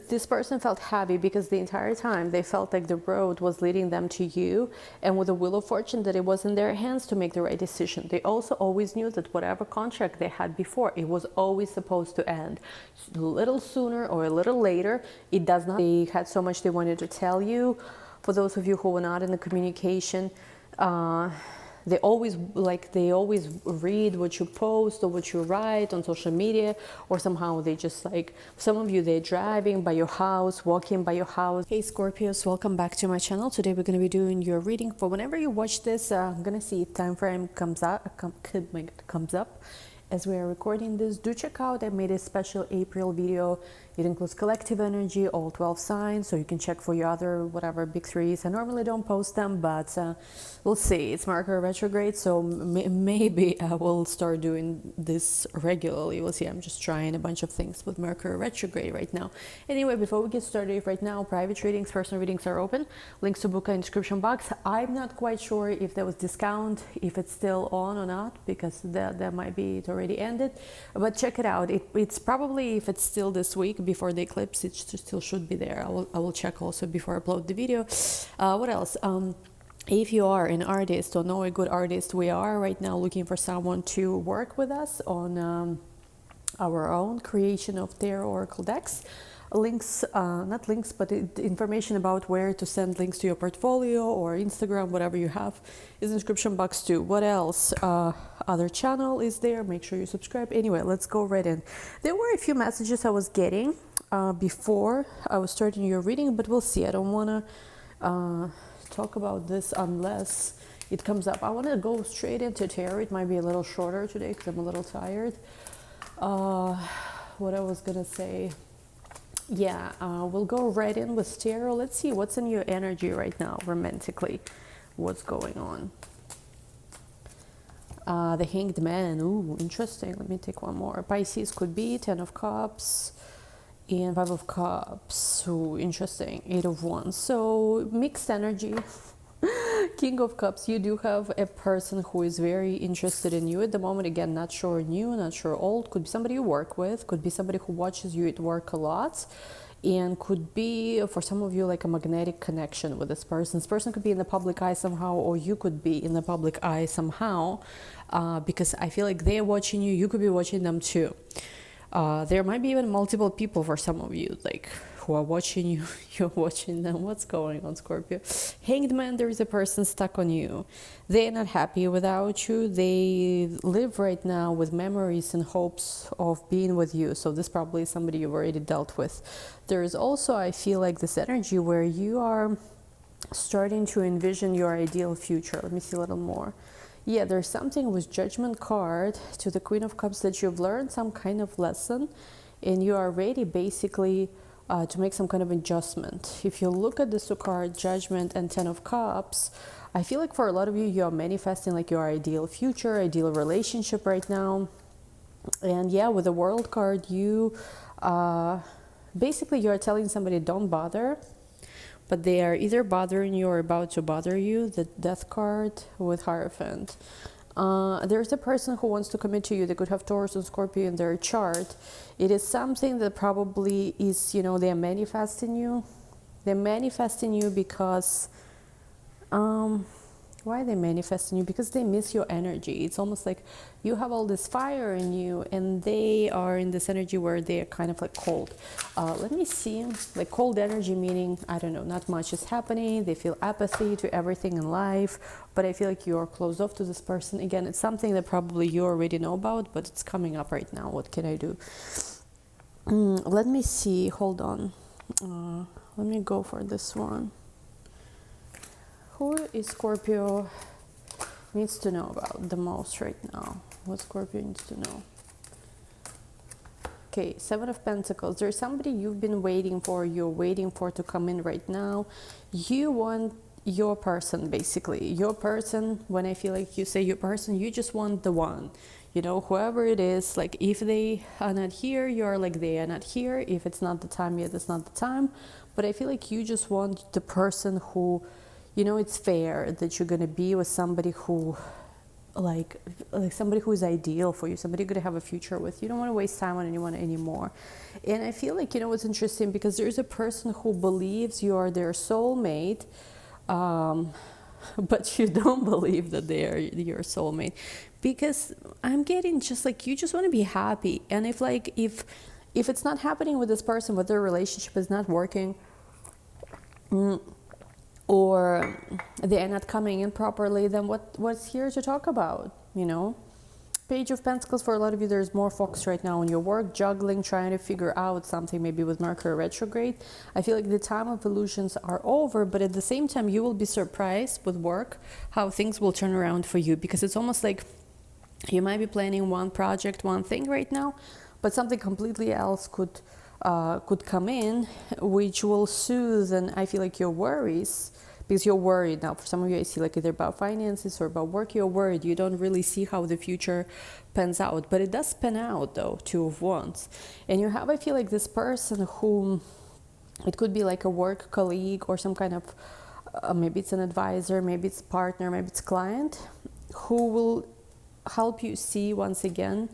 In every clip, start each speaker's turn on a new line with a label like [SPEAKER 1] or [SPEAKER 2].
[SPEAKER 1] This person felt happy because the entire time they felt like the road was leading them to you, and with the wheel of fortune that it was in their hands to make the right decision. They also always knew that whatever contract they had before, it was always supposed to end a little sooner or a little later. It does not. They had so much they wanted to tell you. For those of you who were not in the communication, they always read what you post or what you write on social media, or somehow they just like, some of you, they're driving by your house, walking by your house. Hey Scorpios, welcome back to my channel. Today we're going to be doing your reading for whenever you watch this. I'm gonna see if time frame comes up as we are recording this. Do check out, I made a special April video. It includes collective energy, all 12 signs, so you can check for your other whatever big threes. I normally don't post them, but we'll see. It's Mercury retrograde, so maybe I will start doing this regularly. We'll see. I'm just trying a bunch of things with Mercury retrograde right now. Anyway, before we get started, right now private readings, personal readings are open. Links to book in description box. I'm not quite sure if there was discount, if it's still on or not, because that might be, it already ended, but check it out. It's probably, if it's still this week before the eclipse, it still should be there. I will check also before I upload the video. What else? If you are an artist or know a good artist, we are right now looking for someone to work with us on our own creation of tarot oracle decks. Links, not links, but information about where to send links to your portfolio or Instagram, whatever you have, is in the description box too. What else? Other channel is there. Make sure you subscribe. Anyway, let's go right in. There were a few messages I was getting before I was starting your reading, but we'll see. I don't want to talk about this unless it comes up. I want to go straight into tarot. It might be a little shorter today because I'm a little tired. What I was gonna say, yeah, we'll go right in with tarot. Let's see what's in your energy right now romantically. What's going on? The Hanged Man. Ooh, interesting. Let me take one more. Pisces could be 10 of Cups and 5 of Cups. Ooh, interesting. 8 of Wands. So mixed energy. King of Cups, you do have a person who is very interested in you at the moment. Again, not sure new, not sure old. Could be somebody you work with, could be somebody who watches you at work a lot, and could be, for some of you, like a magnetic connection with this person. This person could be in the public eye somehow, or you could be in the public eye somehow, because I feel like they're watching you, you could be watching them too. There might be even multiple people for some of you, like, who are watching you, you're watching them. What's going on, Scorpio? Hanged Man, there is a person stuck on you. They're not happy without you. They live right now with memories and hopes of being with you. So this probably is somebody you've already dealt with. There is also, I feel like, this energy where you are starting to envision your ideal future. Let me see a little more. Yeah, there's something with Judgment card to the Queen of Cups that you've learned some kind of lesson, and you are ready basically to make some kind of adjustment. If you look at this card, Judgment and 10 of Cups, I feel like for a lot of you, you're manifesting like your ideal future, ideal relationship right now. And yeah, with the World card, you basically you're telling somebody don't bother, but they are either bothering you or about to bother you. The Death card with Hierophant. There's a person who wants to commit to you. They could have Taurus and Scorpio in their chart. It is something that probably is, you know, they're manifesting you. They're manifesting you because, why are they manifesting you? Because they miss your energy. It's almost like you have all this fire in you, and they are in this energy where they are kind of like cold. Let me see, like cold energy meaning, I don't know, not much is happening. They feel apathy to everything in life, but I feel like you're closed off to this person. Again, it's something that probably you already know about, but it's coming up right now. What can I do? Let me see, hold on. Let me go for this one. Who is Scorpio needs to know about the most right now? What Scorpio needs to know? Okay, 7 of Pentacles. There's somebody you've been waiting for, you're waiting for to come in right now. You want your person, basically. Your person, when I feel like you say your person, you just want the one. You know, whoever it is, like if they are not here, you're like they are not here. If it's not the time yet, it's not the time. But I feel like you just want the person who, you know, it's fair that you're going to be with somebody who like somebody who is ideal for you, somebody you're going to have a future with. You don't want to waste time on anyone anymore. And I feel like, you know, what's interesting, because there's a person who believes you are their soulmate, but you don't believe that they are your soulmate, because I'm getting just like, you just want to be happy. And if it's not happening with this person, but their relationship is not working, or they are not coming in properly, then what's here to talk about, you know? Page of Pentacles, for a lot of you, there's more focus right now on your work, juggling, trying to figure out something, maybe with Mercury retrograde. I feel like the time of illusions are over, but at the same time, you will be surprised with work how things will turn around for you, because it's almost like you might be planning one project, one thing right now, but something completely else could come in, which will soothe, and I feel like your worries, because you're worried now. For some of you, I see like either about finances or about work, you're worried. You don't really see how the future pans out, but it does pan out though, Two of Wands. And you have, I feel like, this person whom it could be like a work colleague or some kind of, maybe it's an advisor, maybe it's a partner, maybe it's a client, who will help you see once again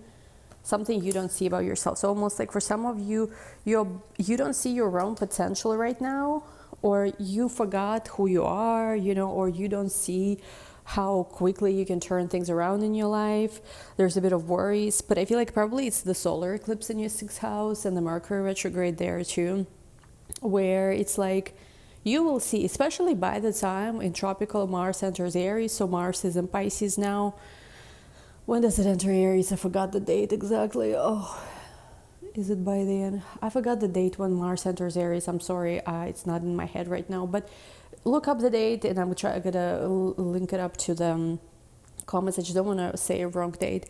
[SPEAKER 1] something you don't see about yourself. So almost like for some of you, you don't see your own potential right now, or you forgot who you are, you know, or you don't see how quickly you can turn things around in your life. There's a bit of worries, but I feel like probably it's the solar eclipse in your 6th house and the Mercury retrograde there too, where it's like you will see, especially by the time in tropical Mars enters Aries. So Mars is in Pisces now. When does it enter Aries? I forgot the date exactly. Oh, is it by the end? I forgot the date when Mars enters Aries. I'm sorry, it's not in my head right now. But look up the date, and I'm gonna link it up to the comments. I just don't want to say a wrong date.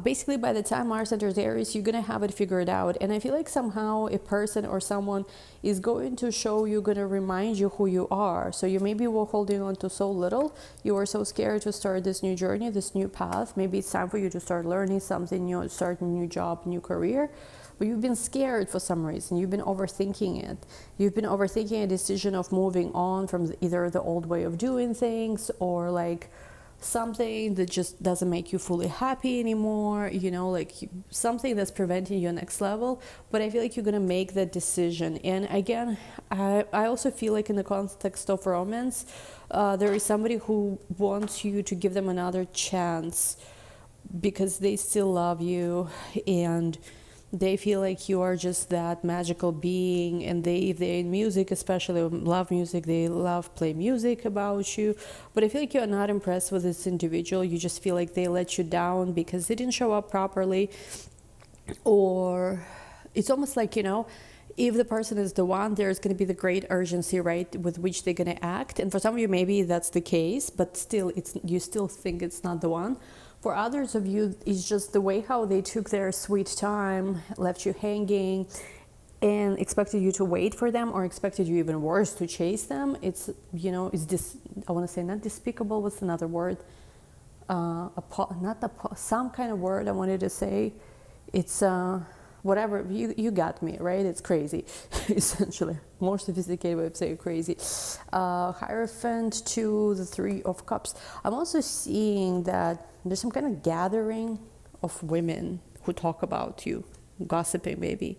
[SPEAKER 1] Basically, by the time Mars enters Aries, you're gonna have it figured out. And I feel like somehow a person or someone is going to show you, gonna remind you who you are. So you maybe were holding on to so little. You were so scared to start this new journey, this new path. Maybe it's time for you to start learning something new, start a new job, new career. But you've been scared for some reason. You've been overthinking it. You've been overthinking a decision of moving on from either the old way of doing things, or like something that just doesn't make you fully happy anymore, you know, like something that's preventing your next level. But I feel like you're gonna make that decision. And again, I also feel like in the context of romance, there is somebody who wants you to give them another chance because they still love you, and they feel like you are just that magical being. And if they're in music, especially love music, they love play music about you. But I feel like you're not impressed with this individual. You just feel like they let you down because they didn't show up properly. Or it's almost like, you know, if the person is the one, there's going to be the great urgency, right, with which they're going to act. And for some of you, maybe that's the case, but still, you still think it's not the one. For others of you, it's just the way how they took their sweet time, left you hanging, and expected you to wait for them, or expected you, even worse, to chase them. It's, you know, it's this, I want to say not despicable, what's another word? Some kind of word I wanted to say. It's whatever, you got me, right? It's crazy, essentially. More sophisticated way of saying crazy. Hierophant to the 3 of Cups. I'm also seeing that there's some kind of gathering of women who talk about you, gossiping maybe.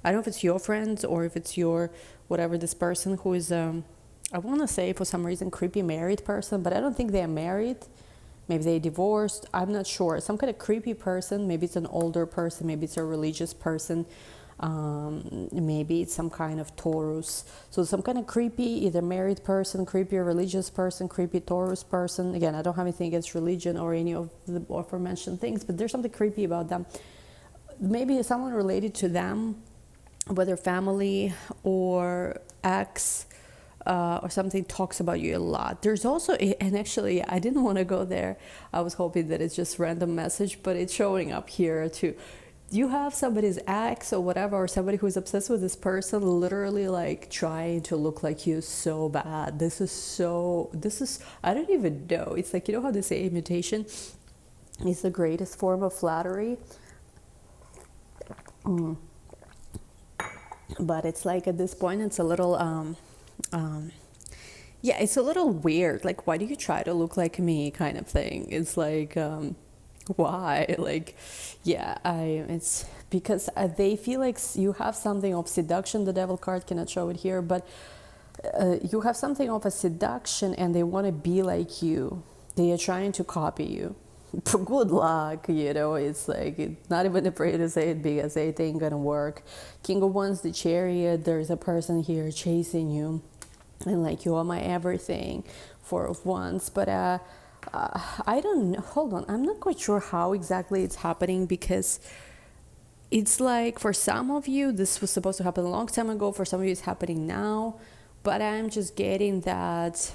[SPEAKER 1] I don't know if it's your friends or if it's your, whatever, this person who is, I want to say for some reason, creepy married person, but I don't think they're married. Maybe they're divorced. I'm not sure. Some kind of creepy person. Maybe it's an older person. Maybe it's a religious person. Maybe it's some kind of Taurus. So some kind of creepy, either married person, creepy religious person, creepy Taurus person. Again, I don't have anything against religion or any of the aforementioned things, but there's something creepy about them. Maybe someone related to them, whether family or ex, or something, talks about you a lot. There's also, and actually I didn't want to go there. I was hoping that it's just random message, but it's showing up here too. You have somebody's ex or whatever, or somebody who's obsessed with this person, literally like trying to look like you so bad. This is, I don't even know. It's like, you know how they say imitation is the greatest form of flattery? But it's like at this point, it's a little, Yeah, it's a little weird. Like, why do you try to look like me, kind of thing? It's like, why? Like, yeah, it's because they feel like you have something of seduction. The devil card cannot show it here, but you have something of a seduction, and they want to be like you. They are trying to copy you. Good luck, it's like, not even afraid to say it because it ain't gonna work. King of Wands, the Chariot, there's a person here chasing you, and like, you are my everything. Four of Wands, but I don't know, hold on, I'm not quite sure how exactly it's happening, because it's like, for some of you this was supposed to happen a long time ago, for some of you it's happening now, but I'm just getting that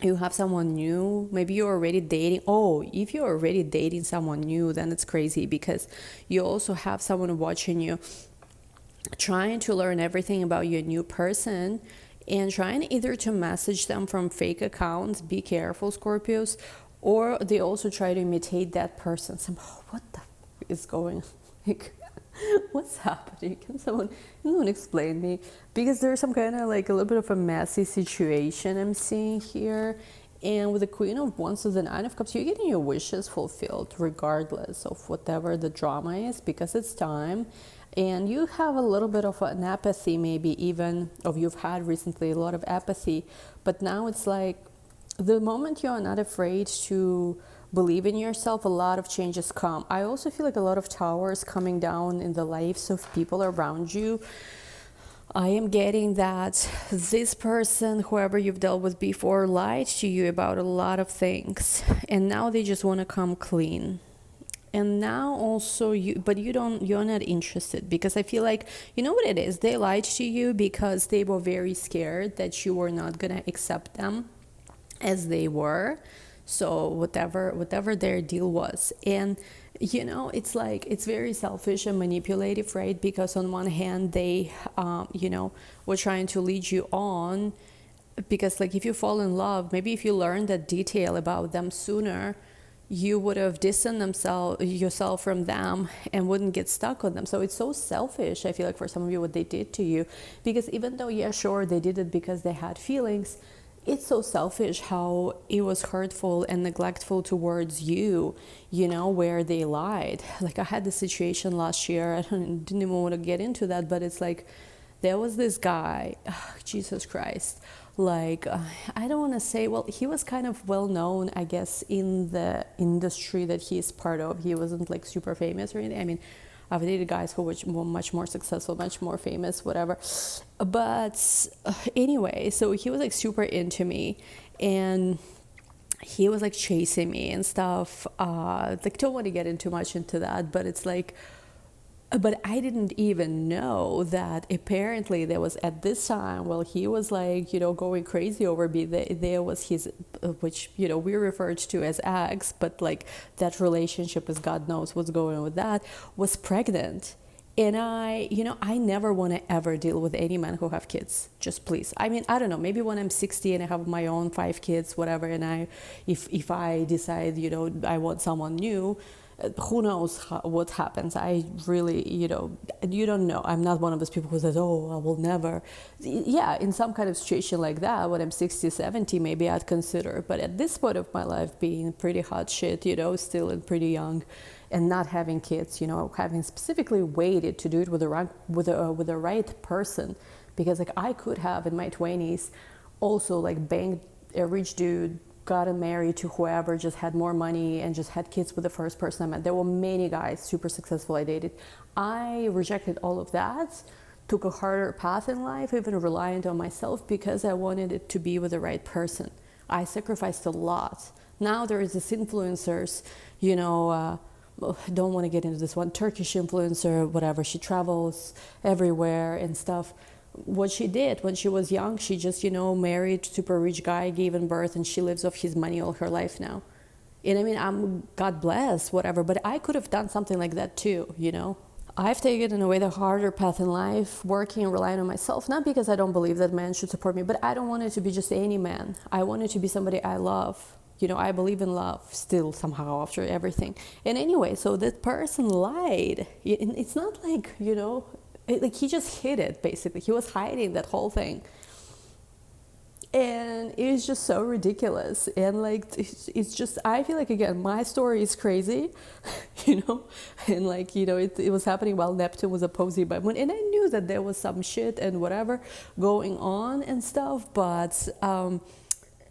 [SPEAKER 1] you have someone new. Maybe you're already dating. Oh, if you're already dating someone new, then it's crazy, because you also have someone watching you, trying to learn everything about your new person, and trying either to message them from fake accounts. Be careful, Scorpios. Or they also try to imitate that person somehow. What the is going like, what's happening? Can someone explain me? Because there's some kind of like a little bit of a messy situation I'm seeing here. And with the Queen of Wands to the Nine of Cups, you're getting your wishes fulfilled regardless of whatever the drama is, because it's time. And you have a little bit of an apathy, maybe even, or you've had recently a lot of apathy. But now it's like, the moment you're not afraid to believe in yourself, a lot of changes come. I also feel like a lot of towers coming down in the lives of people around you. I am getting that this person, whoever you've dealt with before, lied to you about a lot of things, and now they just want to come clean. And now also you're not interested, because I feel like, you know what it is, they lied to you because they were very scared that you were not going to accept them as they were. So whatever their deal was. And it's like, it's very selfish and manipulative, right? Because on one hand they were trying to lead you on, because like, if you fall in love, maybe if you learn that detail about them sooner, you would have distanced yourself from them and wouldn't get stuck on them. So it's so selfish, I feel like, for some of you, what they did to you. Because even though, yeah, sure, they did it because they had feelings, it's so selfish how it was hurtful and neglectful towards you, where they lied. Like, I had this situation last year, I didn't even want to get into that, but it's like, there was this guy, Jesus Christ, like, I don't want to say, well, he was kind of well known, I guess, in the industry that he's part of. He wasn't like super famous or anything. I mean, I've dated guys who were much more successful, much more famous, whatever. But anyway, so he was like super into me, and he was like chasing me and stuff. Like, don't want to get into much into that, but it's like, but I didn't even know that apparently there was, at this time, while he was like, going crazy over me, there was his, which, we referred to as ex, but like, that relationship, as God knows what's going on with that, was pregnant. And I never want to ever deal with any man who have kids. Just please. I mean, I don't know, maybe when I'm 60 and I have my own 5 kids, whatever, and if I decide, I want someone new, who knows what happens. I really, you don't know. I'm not one of those people who says, oh, I will never. Yeah, in some kind of situation like that, when I'm 60, 70, maybe I'd consider. But at this point of my life, being pretty hot shit, still and pretty young, and not having kids, having specifically waited to do it with the right person, because like, I could have in my 20s also like banged a rich dude, gotten married to whoever, just had more money, and just had kids with the first person I met. There were many guys super successful I dated. I rejected all of that, took a harder path in life, even reliant on myself, because I wanted it to be with the right person. I sacrificed a lot. Now there is this influencers, don't want to get into this one, Turkish influencer, whatever, she travels everywhere and stuff. What she did when she was young, she just, married super rich guy, gave him birth, and she lives off his money all her life now. And I mean, God bless, whatever, but I could have done something like that too, I've taken in a way the harder path in life, working and relying on myself, not because I don't believe that men should support me, but I don't want it to be just any man. I want it to be somebody I love. I believe in love still somehow after everything. And anyway, so that person lied. It's not like, like he just hid it, basically. He was hiding that whole thing. And it's just so ridiculous. And like it's just, I feel like, again, my story is crazy. And like, it was happening while Neptune was opposing by Moon, and I knew that there was some shit and whatever going on and stuff, but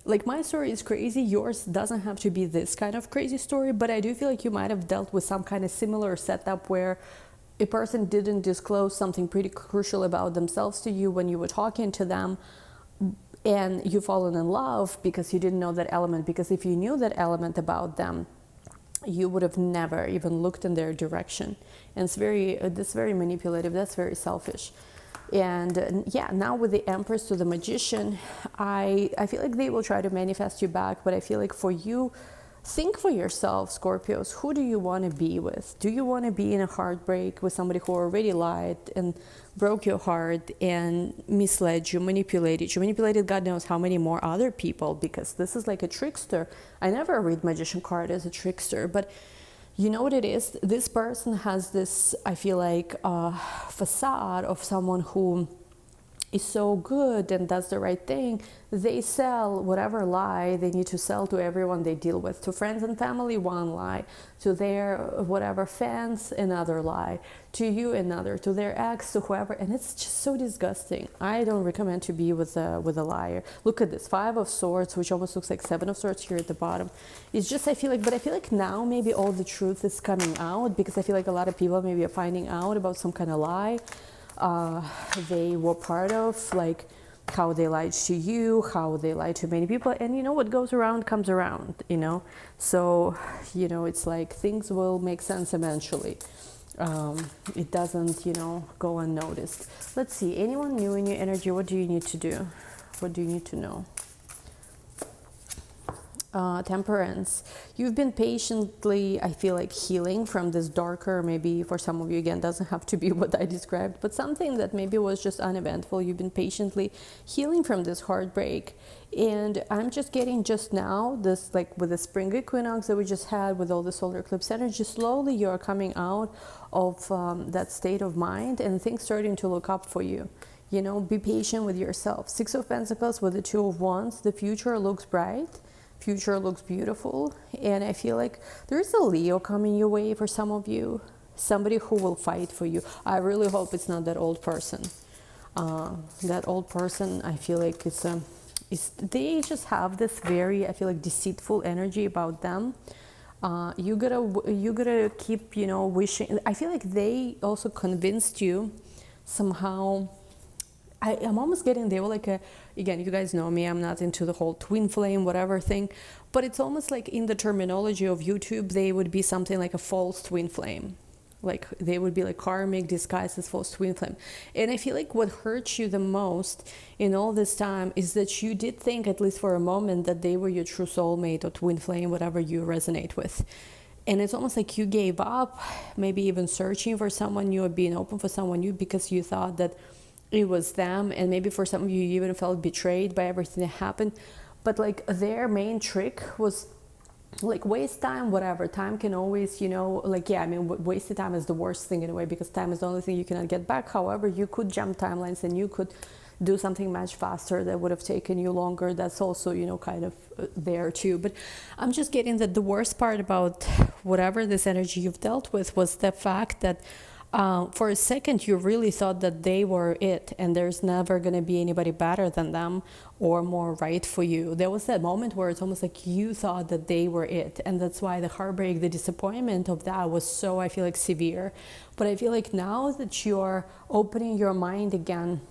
[SPEAKER 1] like, my story is crazy. Yours doesn't have to be this kind of crazy story, but I do feel like you might have dealt with some kind of similar setup where a person didn't disclose something pretty crucial about themselves to you when you were talking to them, and you've fallen in love because you didn't know that element. Because if you knew that element about them, you would have never even looked in their direction. And that's very manipulative. That's very selfish. And yeah, now with the Empress to the Magician, I feel like they will try to manifest you back. But I feel like for you, think for yourself, Scorpios, who do you want to be with? Do you want to be in a heartbreak with somebody who already lied and broke your heart and misled you, manipulated God knows how many more other people? Because this is like a trickster. I never read Magician card as a trickster, but you know what it is? This person has this, I feel like, facade of someone who is so good and does the right thing. They sell whatever lie they need to sell to everyone they deal with. To friends and family, one lie. To their whatever fans, another lie. To you, another. To their ex, to whoever. And it's just so disgusting. I don't recommend to be with a liar. Look at this, 5 of Swords, which almost looks like 7 of Swords here at the bottom. It's just, I feel like now maybe all the truth is coming out, because I feel like a lot of people maybe are finding out about some kind of lie they were part of, like how they lied to you, how they lied to many people. And what goes around comes around, so it's like things will make sense eventually. It doesn't go unnoticed. Let's see, anyone new in your energy, what do you need to do? What do you need to know? Temperance. You've been patiently, I feel like, healing from this darker, maybe for some of you, again, doesn't have to be what I described, but something that maybe was just uneventful. You've been patiently healing from this heartbreak. And I'm just getting just now this, like with the spring equinox that we just had, with all the solar eclipse energy, slowly you're coming out of that state of mind, and things starting to look up for you. Be patient with yourself. 6 of Pentacles with the 2 of Wands. The future looks bright. Future looks beautiful, and I feel like there's a Leo coming your way for some of you, somebody who will fight for you. I really hope it's not that old person. That old person, I feel like they just have this very, I feel like, deceitful energy about them. You gotta keep wishing. I feel like they also convinced you somehow. I'm almost getting, they were like again, you guys know me, I'm not into the whole twin flame, whatever thing, but it's almost like in the terminology of YouTube, they would be something like a false twin flame. Like they would be like karmic disguised as false twin flame. And I feel like what hurts you the most in all this time is that you did think, at least for a moment, that they were your true soulmate or twin flame, whatever you resonate with. And it's almost like you gave up, maybe even searching for someone new or being open for someone new, because you thought that it was them. And maybe for some of you, you even felt betrayed by everything that happened. But like their main trick was like waste time, whatever. Time can always, wasted time is the worst thing in a way, because time is the only thing you cannot get back. However, you could jump timelines and you could do something much faster that would have taken you longer. That's also, kind of there too. But I'm just getting that the worst part about whatever this energy you've dealt with was the fact that for a second you really thought that they were it, and there's never going to be anybody better than them or more right for you. There was that moment where it's almost like you thought that they were it, and that's why the heartbreak, the disappointment of that was so, I feel like, severe. But I feel like now that you're opening your mind again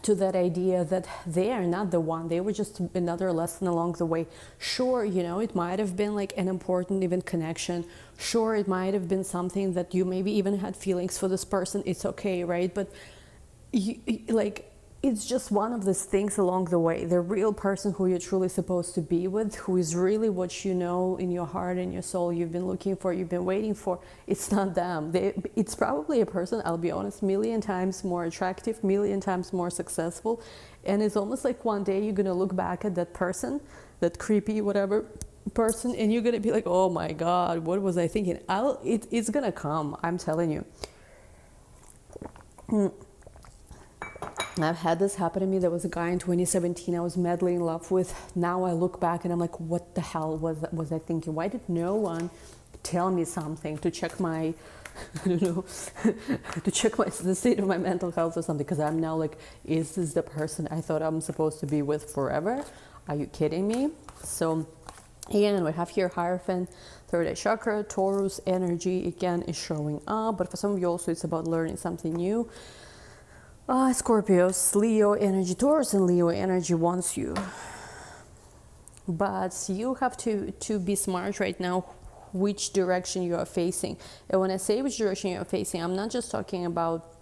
[SPEAKER 1] to that idea that they are not the one, they were just another lesson along the way. Sure, it might have been like an important even connection. Sure, it might have been something that you maybe even had feelings for this person. It's okay, right? But it's just one of these things along the way. The real person who you're truly supposed to be with, who is really what you know in your heart and your soul you've been looking for, you've been waiting for, it's not them. It's probably a person, I'll be honest, million times more attractive, million times more successful. And it's almost like one day you're going to look back at that person, that creepy whatever person, and you're going to be like, oh my God, what was I thinking? It's going to come, I'm telling you. I've had this happen to me. There was a guy in 2017 I was madly in love with. Now I look back and I'm like, what the hell was I thinking? Why did no one tell me something to check my, I don't know, to check the state of my mental health or something? Because I'm now like, is this the person I thought I'm supposed to be with forever? Are you kidding me? So again, we have here Hierophant, third eye chakra, Taurus energy again is showing up. But for some of you also, it's about learning something new. Scorpios, Leo energy, Taurus and Leo energy wants you. But you have to be smart right now which direction you are facing. And when I say which direction you are facing, I'm not just talking about,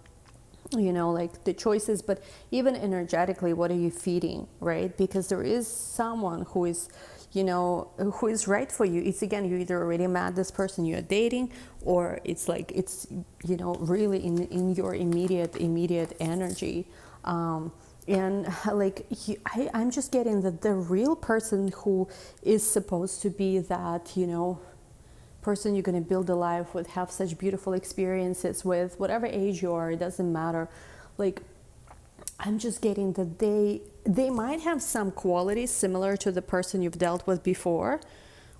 [SPEAKER 1] you know, like the choices, but even energetically, what are you feeding, right? Because there is someone who is, you know, who is right for you. It's again, you either already met this person you're dating, or it's like, it's, you know, really in your immediate energy. And like, I'm just getting that the real person who is supposed to be that, you know, person you're going to build a life with, have such beautiful experiences with, whatever age you are, it doesn't matter. Like, I'm just getting that they might have some qualities similar to the person you've dealt with before,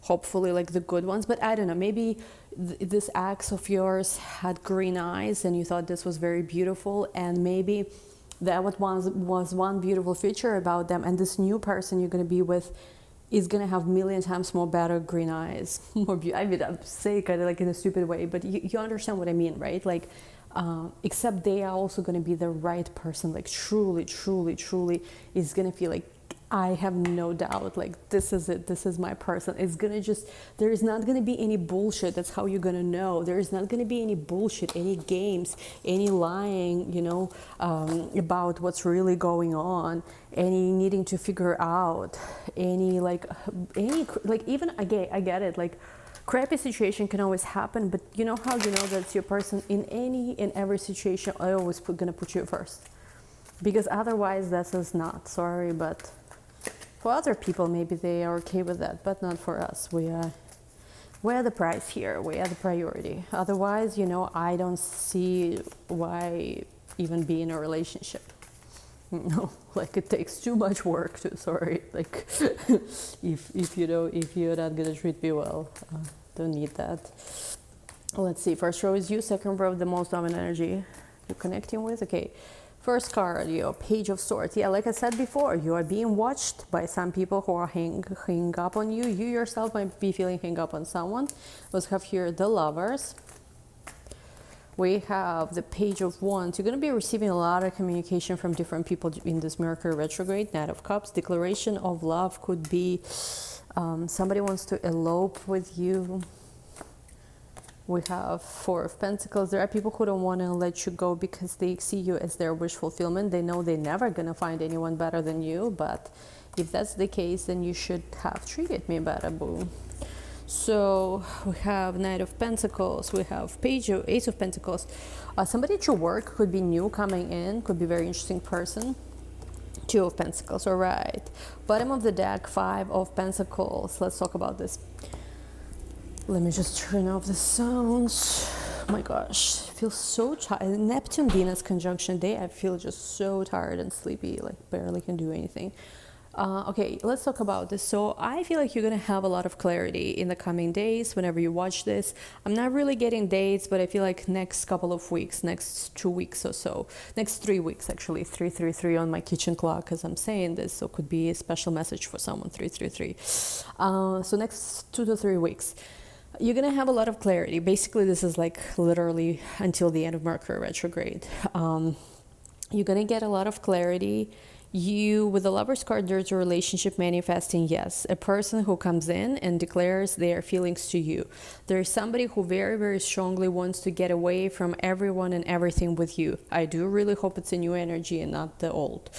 [SPEAKER 1] hopefully like the good ones, but I don't know, maybe this ex of yours had green eyes and you thought this was very beautiful, and maybe that was one beautiful feature about them, and this new person you're going to be with is going to have million times more better green eyes. I mean, I'm saying kind of like in a stupid way, but you understand what I mean, right? Like, except they are also going to be the right person, like truly is going to feel like, I have no doubt, like this is it, this is my person. It's going to just, there is not going to be any bullshit. That's how you're going to know. There is not going to be any bullshit, any games, any lying, you know, about what's really going on, any needing to figure out, any even, I get it, like, crappy situation can always happen, but you know how you know that's your person? In every situation, I always gonna put you first, because otherwise this is not, sorry, but for other people maybe they are okay with that, but not for us. We're the prize here, we are the priority. Otherwise, you know, I don't see why even be in a relationship. No, like it takes too much work to, sorry, like if you know, if you're not gonna treat me well, don't need that. Let's see, first row is you, second row the most dominant energy you're connecting with. Okay, first card, your Page of Swords. Yeah, like I said before, you are being watched by some people who are hang up on you. You yourself might be feeling hang up on someone. Let's have here the Lovers. We have the Page of Wands. You're going to be receiving a lot of communication from different people in this Mercury retrograde. Knight of Cups, declaration of love could be somebody wants to elope with you. We have Four of Pentacles. There are people who don't want to let you go because they see you as their wish fulfillment. They know they're never going to find anyone better than you. But if that's the case, then you should have treated me better, boo. So we have Knight of Pentacles, we have Ace of Pentacles. Somebody at your work could be new coming in, could be a very interesting person. Two of Pentacles, all right. Bottom of the deck, Five of Pentacles. Let's talk about this. Let me just turn off the sounds. Oh my gosh, I feel so tired. Neptune-Venus conjunction day, I feel just so tired and sleepy, like barely can do anything. Okay, let's talk about this. So I feel like you're going to have a lot of clarity in the coming days whenever you watch this. I'm not really getting dates, but I feel like next couple of weeks, next 2 weeks or so, next 3 weeks actually, 333 on my kitchen clock as I'm saying this, so it could be a special message for someone, 333. So next 2 to 3 weeks. You're going to have a lot of clarity. Basically, this is like literally until the end of Mercury retrograde. You're going to get a lot of clarity. With the Lover's card, there's a relationship manifesting, yes. A person who comes in and declares their feelings to you. There's somebody who very, very strongly wants to get away from everyone and everything with you. I do really hope it's a new energy and not the old.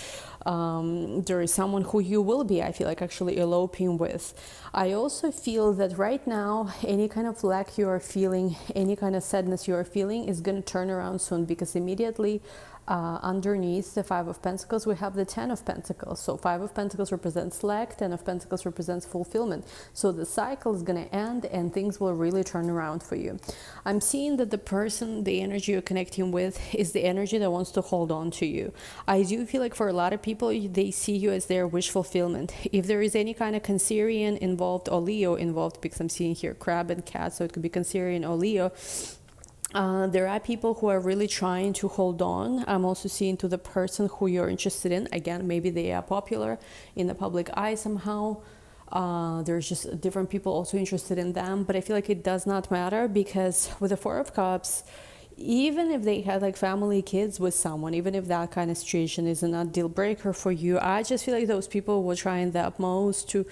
[SPEAKER 1] There is someone who you will be, I feel like, actually eloping with. I also feel that right now, any kind of lack you are feeling, any kind of sadness you are feeling is going to turn around soon, because immediately Underneath the Five of Pentacles, we have the Ten of Pentacles. So Five of Pentacles represents lack, Ten of Pentacles represents fulfillment. So the cycle is going to end and things will really turn around for you. I'm seeing that the person, the energy you're connecting with is the energy that wants to hold on to you. I do feel like for a lot of people, they see you as their wish fulfillment. If there is any kind of Cancerian involved or Leo involved, because I'm seeing here crab and cat, so it could be Cancerian or Leo, there are people who are really trying to hold on. I'm also seeing to the person who you're interested in. Again, maybe they are popular in the public eye somehow. There's just different people also interested in them. But I feel like it does not matter, because with the Four of Cups, even if they had like family, kids with someone, even if that kind of situation is not deal breaker for you, I just feel like those people will try the utmost to,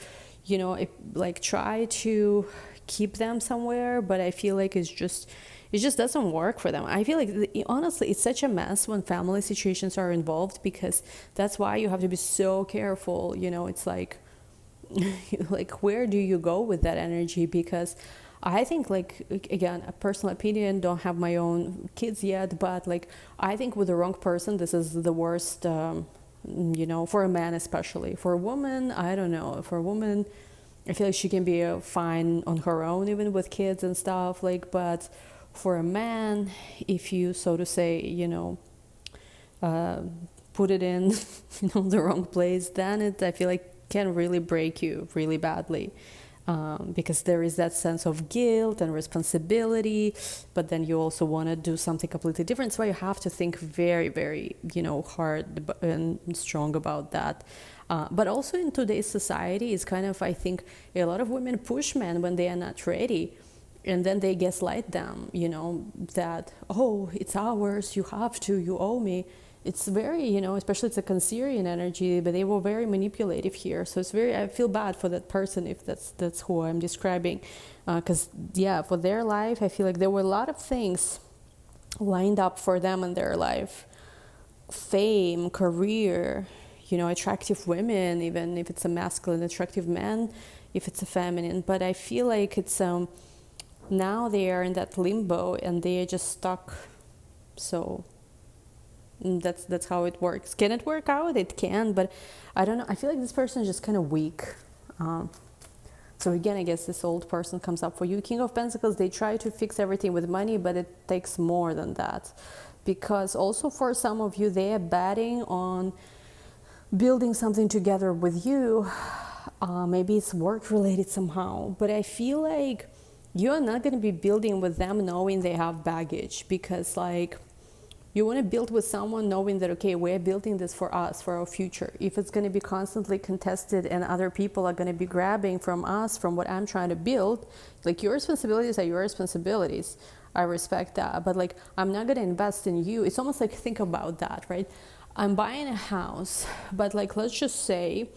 [SPEAKER 1] you know, like try to keep them somewhere. But I feel like it just doesn't work for them. I feel like, honestly, it's such a mess when family situations are involved, because that's why you have to be so careful. You know, it's like, like, where do you go with that energy? Because I think, like, again, a personal opinion, don't have my own kids yet, but like, I think with the wrong person, this is the worst, you know, for a man especially. For a woman, I don't know. For a woman, I feel like she can be fine on her own, even with kids and stuff, like, but for a man, if you, so to say, you know, put it in, you know, the wrong place, then it, I feel like, can really break you really badly, because there is that sense of guilt and responsibility, but then you also want to do something completely different. So you have to think very, very, you know, hard and strong about that. But also in today's society, it's kind of, I think, a lot of women push men when they are not ready. And then they gaslight them, you know, that, oh, it's ours, you have to, you owe me. It's very, you know, especially it's a Cancerian energy, but they were very manipulative here. So it's very, I feel bad for that person if that's who I'm describing. Because, yeah, for their life, I feel like there were a lot of things lined up for them in their life. Fame, career, you know, attractive women, even if it's a masculine, attractive man, if it's a feminine. But I feel like it's... now they are in that limbo and they are just stuck. So that's how it works. Can it work out? It can, but I don't know. I feel like this person is just kind of weak. So again, I guess this old person comes up for you. King of Pentacles, they try to fix everything with money, but it takes more than that. Because also for some of you, they are betting on building something together with you. Maybe it's work related somehow, but I feel like you're not going to be building with them knowing they have baggage, because like you want to build with someone knowing that, okay, we're building this for us, for our future. If it's going to be constantly contested and other people are going to be grabbing from us, from what I'm trying to build, like your responsibilities are your responsibilities. I respect that. But like, I'm not going to invest in you. It's almost like, think about that, right? I'm buying a house, but like, let's just say,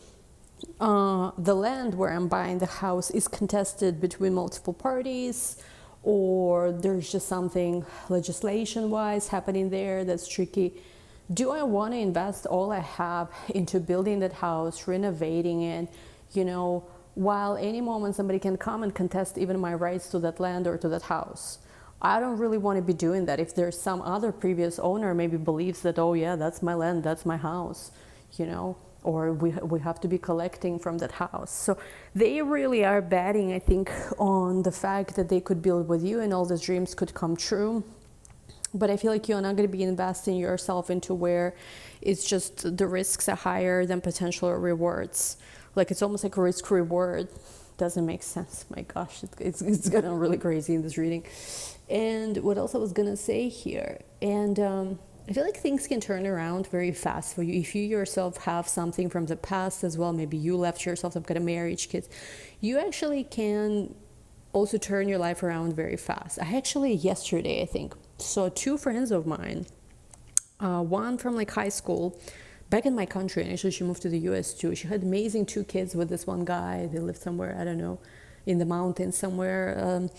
[SPEAKER 1] the land where I'm buying the house is contested between multiple parties, or there's just something legislation-wise happening there that's tricky. Do I want to invest all I have into building that house, renovating it, you know, while any moment somebody can come and contest even my rights to that land or to that house? I don't really want to be doing that. If there's some other previous owner maybe believes that, oh yeah, that's my land, that's my house, you know, or we have to be collecting from that house. So they really are betting, I think, on the fact that they could build with you and all these dreams could come true. But I feel like you're not going to be investing yourself into where it's just the risks are higher than potential rewards. Like it's almost like a risk reward. Doesn't make sense. My gosh, it's gotten really crazy in this reading. And what else I was going to say here? And I feel like things can turn around very fast for you if you yourself have something from the past as well. Maybe you left yourself some kind of marriage, kids. You actually can also turn your life around very fast. I actually, yesterday, I think, saw two friends of mine, one from like high school, back in my country, and actually she moved to the US too. She had amazing two kids with this one guy. They lived somewhere, I don't know, in the mountains somewhere.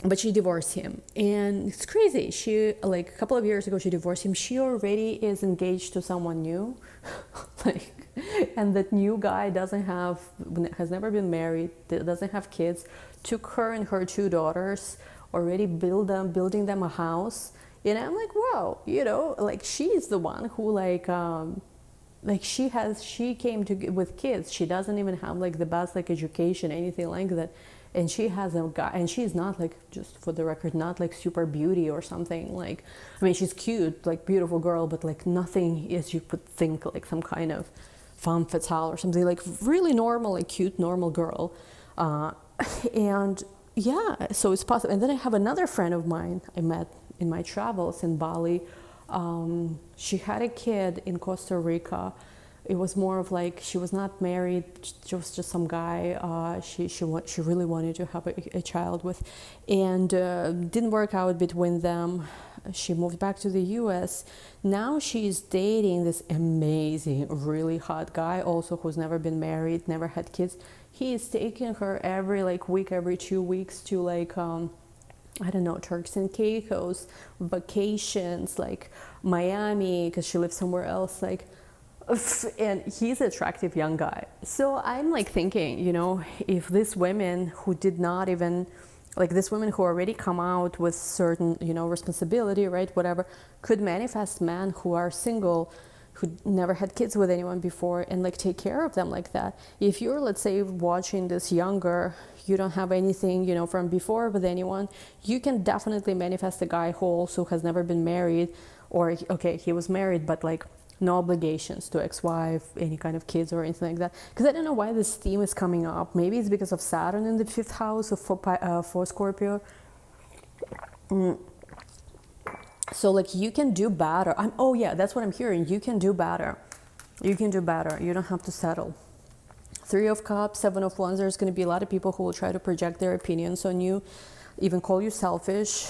[SPEAKER 1] But she divorced him, and it's crazy. She, like a couple of years ago, she divorced him. She already is engaged to someone new, like, and that new guy has never been married, doesn't have kids, took her and her two daughters, already building them a house, And I'm like, wow, you know, like she's the one who like she came to with kids. She doesn't even have like the best like education, anything like that. And she has a guy, and she's not like, just for the record, not like super beauty or something. Like, I mean, she's cute, like beautiful girl, but like nothing as you would think, like some kind of femme fatale or something, like really normal, like cute, normal girl. And yeah, so it's possible. And then I have another friend of mine I met in my travels in Bali. She had a kid in Costa Rica. It was more of like, she was not married, she was just some guy she really wanted to have a child with, and didn't work out between them. She moved back to the US. Now she's dating this amazing, really hot guy, also who's never been married, never had kids. He is taking her every like week, every 2 weeks to like I don't know, Turks and Caicos, vacations, like Miami, because she lives somewhere else, like, and he's an attractive young guy. So I'm like thinking, you know, if these women who did not even, like these women who already come out with certain, you know, responsibility, right, whatever, could manifest men who are single, who never had kids with anyone before, and like take care of them like that. If you're, let's say, watching this younger, you don't have anything, you know, from before with anyone, you can definitely manifest a guy who also has never been married, or okay, he was married, but like no obligations to ex-wife, any kind of kids or anything like that. Because I don't know why this theme is coming up. Maybe it's because of Saturn in the 5th house for Scorpio. So like you can do better. Oh yeah, that's what I'm hearing. You can do better. You can do better. You don't have to settle. 3 of Cups, 7 of Wands, there's going to be a lot of people who will try to project their opinions on you, even call you selfish.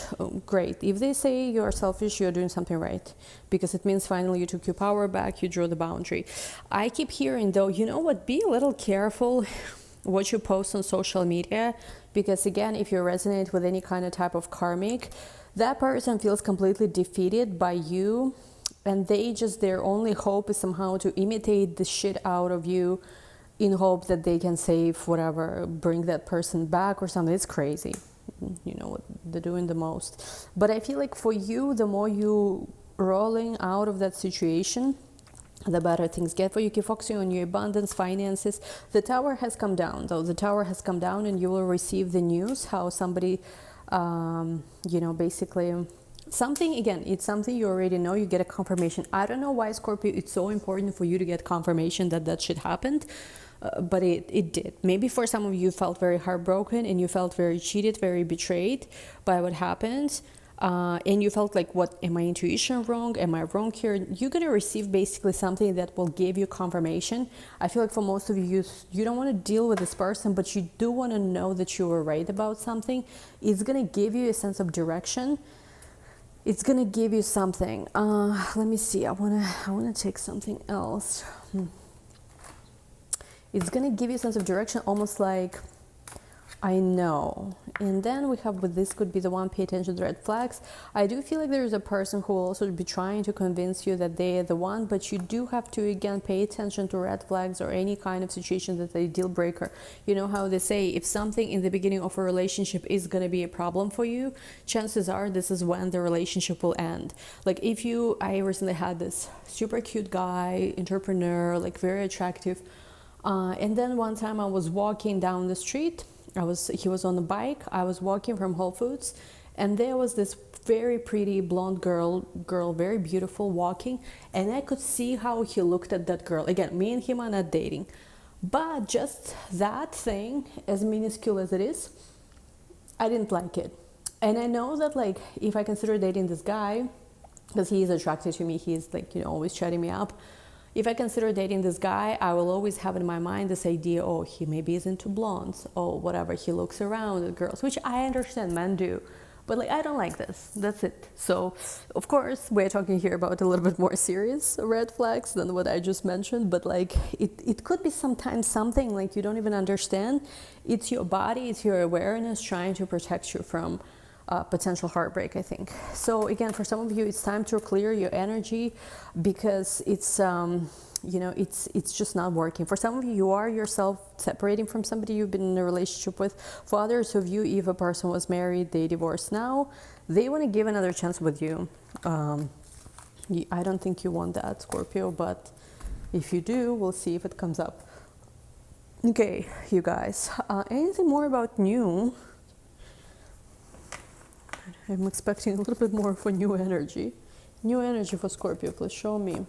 [SPEAKER 1] Great. If they say you are selfish, you're doing something right, because it means finally you took your power back, you drew the boundary. I keep hearing though, you know what, be a little careful what you post on social media, because again, if you resonate with any kind of type of karmic, that person feels completely defeated by you, and their only hope is somehow to imitate the shit out of you in hope that they can save whatever, bring that person back or something. It's crazy. You know what they're doing the most. But I feel like for you, the more you rolling out of that situation, the better things get for you. Keep focusing on your abundance, finances. The tower has come down, though. The tower has come down, and you will receive the news how somebody, you know, basically something, again, it's something you already know, you get a confirmation. I don't know why, Scorpio, it's so important for you to get confirmation that that shit happened. But it did. Maybe for some of you felt very heartbroken, and you felt very cheated, very betrayed by what happened. And you felt like, what, am my intuition wrong? Am I wrong here? You're going to receive basically something that will give you confirmation. I feel like for most of you, you don't want to deal with this person, but you do want to know that you were right about something. It's going to give you a sense of direction. It's going to give you something. Let me see. I want to take something else. It's going to give you a sense of direction, almost like, I know. And then we have, with this could be the one, pay attention to red flags. I do feel like there is a person who will also be trying to convince you that they are the one, but you do have to, again, pay attention to red flags or any kind of situation that's a deal breaker. You know how they say, if something in the beginning of a relationship is going to be a problem for you, chances are this is when the relationship will end. Like I recently had this super cute guy, entrepreneur, like very attractive. And then one time I was walking down the street. He was on a bike. I was walking from Whole Foods, and there was this very pretty blonde girl, very beautiful, walking, and I could see how he looked at that girl. Again, me and him are not dating, but just that thing, as minuscule as it is, I didn't like it. And I know that, like, if I consider dating this guy, because he is attracted to me, he's like, you know, always chatting me up. If I consider dating this guy, I will always have in my mind this idea, oh, he maybe is into blondes, or whatever, he looks around at girls, which I understand men do, but like, I don't like this, that's it. So, of course, we're talking here about a little bit more serious red flags than what I just mentioned, but like, it could be sometimes something like you don't even understand. It's your body, it's your awareness trying to protect you from potential heartbreak, I think. So again, for some of you, it's time to clear your energy, because it's you know, it's just not working. For some of you, you are yourself separating from somebody you've been in a relationship with. For others of you, if a person was married, they divorced now, They want to give another chance with you. I don't think you want that, Scorpio, but if you do, we'll see if it comes up. Okay, you guys, anything more about new? I'm expecting a little bit more for new energy. New energy for Scorpio, please show me.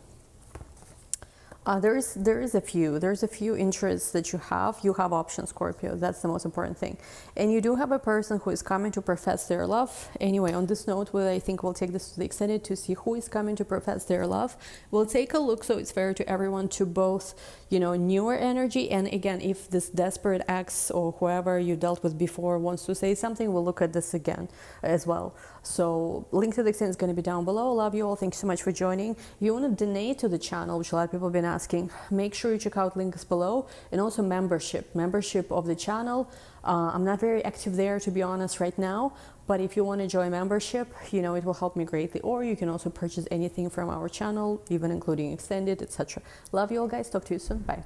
[SPEAKER 1] There's a few interests that you have. You have options, Scorpio. That's the most important thing. And you do have a person who is coming to profess their love. Anyway, on this note, I think we'll take this to the extended to see who is coming to profess their love. We'll take a look, so it's fair to everyone, to both, you know, newer energy. And again, if this desperate ex or whoever you dealt with before wants to say something, we'll look at this again as well. So link to the extended is going to be down below. Love you all. Thanks so much for joining. You want to donate to the channel, which a lot of people have been asking. Make sure you check out links below, and also membership of the channel. I'm not very active there, to be honest, right now, but if you want to join membership, you know, it will help me greatly. Or you can also purchase anything from our channel, even including extended, etc. Love you all, guys. Talk to you soon. Bye.